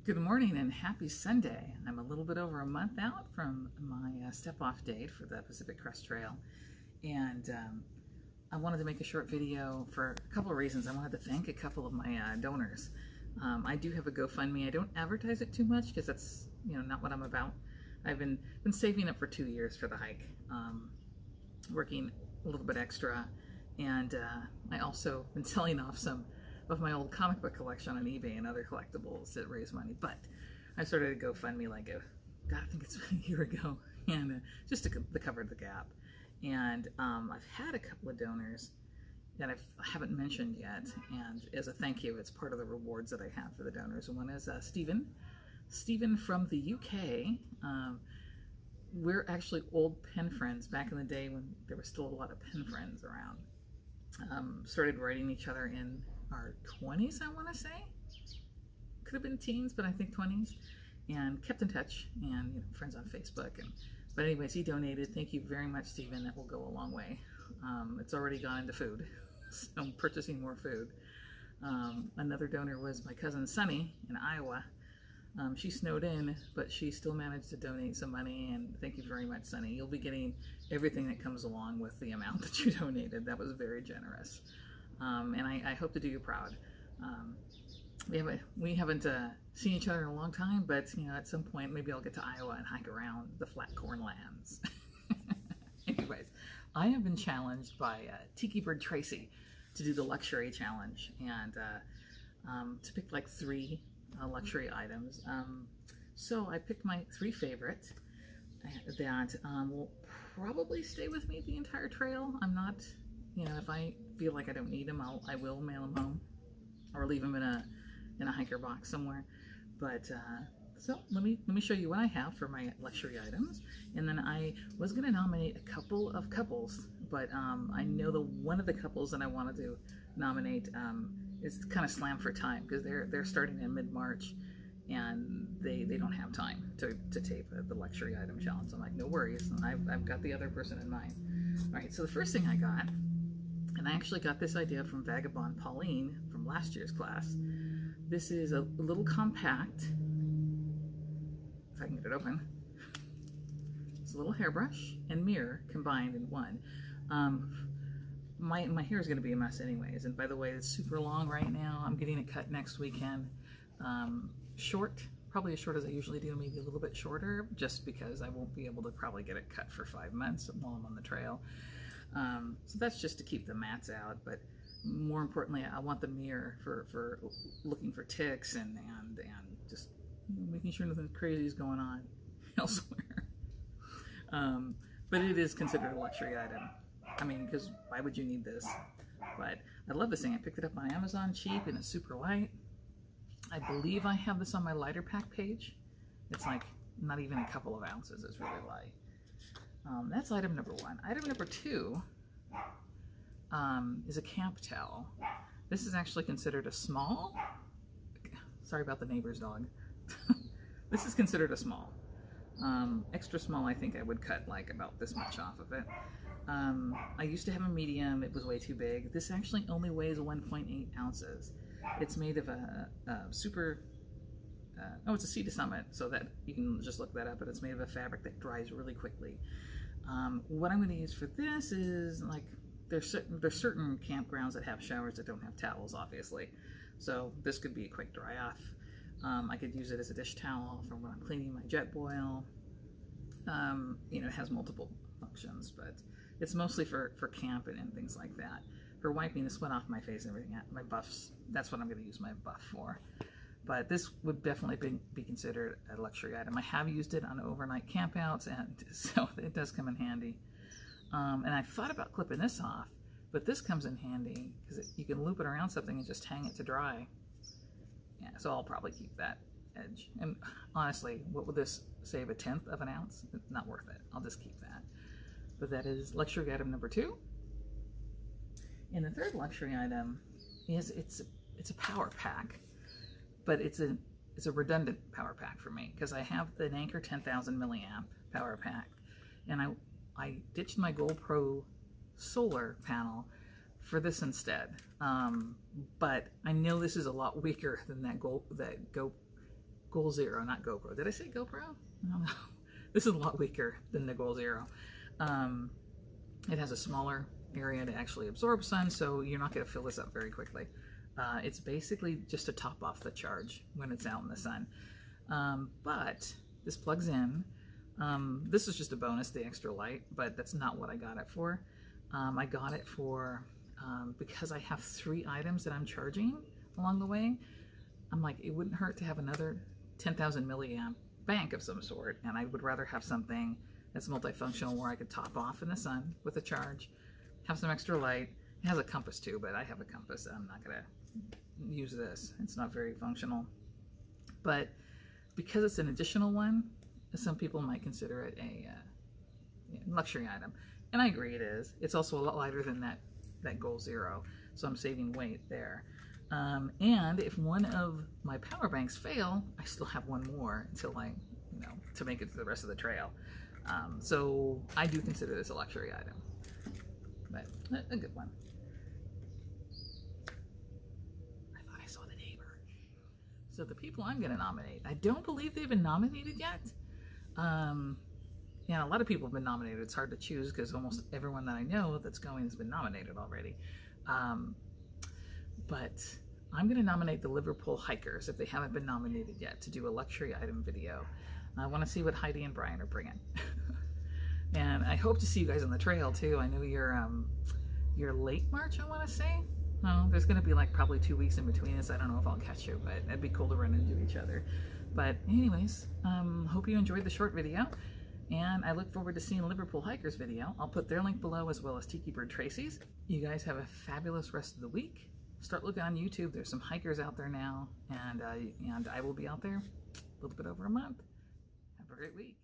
Good morning and happy Sunday. I'm a little bit over a month out from my step-off date for the Pacific Crest Trail, and I wanted to make a short video for a couple of reasons. I wanted to thank a couple of my donors. I do have a GoFundMe. I don't advertise it too much because that's not what I'm about. I've been saving up for 2 years for the hike, working a little bit extra, and I also been selling off some of my old comic book collection on eBay and other collectibles that raise money. But I started a GoFundMe I think it's a year ago, and just to cover the gap. And I've had a couple of donors that I haven't mentioned yet, and as a thank you, it's part of the rewards that I have for the donors. One is Stephen from the UK. We're actually old pen friends back in the day when there was still a lot of pen friends around. Started writing each other in our 20s, I want to say. Could have been teens, but I think 20s. And kept in touch, and friends on Facebook. But anyways, he donated. Thank you very much, Stephen. That will go a long way. It's already gone into food, so I'm purchasing more food. Another donor was my cousin Sunny in Iowa. She snowed in, but she still managed to donate some money, and thank you very much, Sunny. You'll be getting everything that comes along with the amount that you donated. That was very generous. And I hope to do you proud. We haven't seen each other in a long time, but at some point maybe I'll get to Iowa and hike around the flat corn lands. Anyways, I have been challenged by Tiki Bird Tracy to do the luxury challenge, and to pick like 3 luxury items. So I picked my 3 favorites that will probably stay with me the entire trail. I'm not, if I feel like I don't need them, I will mail them home or leave them in a hiker box somewhere. But so let me show you what I have for my luxury items, and then I was going to nominate a couple of couples, but I know one of the couples that I wanted to nominate is kind of slammed for time because they're starting in mid-March, and they don't have time to tape the luxury item challenge. So I'm like, no worries, I've got the other person in mind. All right, so the first thing I got, and I actually got this idea from Vagabond Pauline from last year's class. This is a little compact, if I can get it open. It's a little hairbrush and mirror combined in one. My hair is going to be a mess anyways, and by the way, it's super long right now. I'm getting it cut next weekend. Short, probably as short as I usually do, maybe a little bit shorter, just because I won't be able to probably get it cut for 5 months while I'm on the trail. So that's just to keep the mats out, but more importantly, I want the mirror for looking for ticks and just making sure nothing crazy is going on elsewhere. But it is considered a luxury item. I mean, because why would you need this? But I love this thing. I picked it up on Amazon cheap, and it's super light. I believe I have this on my lighter pack page. It's like not even a couple of ounces. It's really light. That's item number 1. Item number 2 is a camp towel. This is actually considered a small. Sorry about the neighbor's dog. This is considered a small. Extra small, I think I would cut like about this much off of it. I used to have a medium. It was way too big. This actually only weighs 1.8 ounces. It's made of a super, it's a Sea to Summit, so that you can just look that up, but it's made of a fabric that dries really quickly. What I'm going to use for this is, like, there's certain campgrounds that have showers that don't have towels, obviously. So this could be a quick dry off. I could use it as a dish towel for when I'm cleaning my jet boil. It has multiple functions, but it's mostly for camp and things like that. For wiping the sweat off my face and everything, my buffs, that's what I'm going to use my buff for. But this would definitely be considered a luxury item. I have used it on overnight campouts, and so it does come in handy. And I thought about clipping this off, but this comes in handy because you can loop it around something and just hang it to dry. Yeah, so I'll probably keep that edge. And honestly, what would this save, 1/10 of an ounce? It's not worth it. I'll just keep that. But that is luxury item number 2. And the third luxury item is it's a power pack, but it's a redundant power pack for me because I have an Anchor 10,000 milliamp power pack, and I ditched my GoPro solar panel for this instead. But I know this is a lot weaker than that Goal Zero, not GoPro. Did I say GoPro? I don't know. This is a lot weaker than the Goal Zero. It has a smaller area to actually absorb sun, so you're not going to fill this up very quickly. It's basically just to top off the charge when it's out in the sun. But this plugs in. This is just a bonus, the extra light, but that's not what I got it for. I got it for, because I have 3 items that I'm charging along the way. I'm like, it wouldn't hurt to have another 10,000 milliamp bank of some sort, and I would rather have something that's multifunctional where I could top off in the sun with a charge, have some extra light. It has a compass too, but I have a compass. I'm not gonna use this. It's not very functional. But because it's an additional one, some people might consider it a luxury item. And I agree it is. It's also a lot lighter than that Goal Zero, so I'm saving weight there. And if one of my power banks fail, I still have one more until I, to make it to the rest of the trail. So I do consider this a luxury item, but a good one. I thought I saw the neighbor. So the people I'm going to nominate, I don't believe they've been nominated yet. Yeah, a lot of people have been nominated. It's hard to choose because almost everyone that I know that's going has been nominated already. But I'm going to nominate the Liverpool Hikers if they haven't been nominated yet to do a luxury item video. I want to see what Heidi and Brian are bringing. And I hope to see you guys on the trail too. I know you're late March, I want to say. No, there's going to be like probably 2 weeks in between us. I don't know if I'll catch you, but it'd be cool to run into each other. But anyways, hope you enjoyed the short video. And I look forward to seeing Liverpool Hikers video. I'll put their link below as well as Tiki Bird Tracy's. You guys have a fabulous rest of the week. Start looking on YouTube. There's some hikers out there now, and I will be out there a little bit over a month. Have a great week.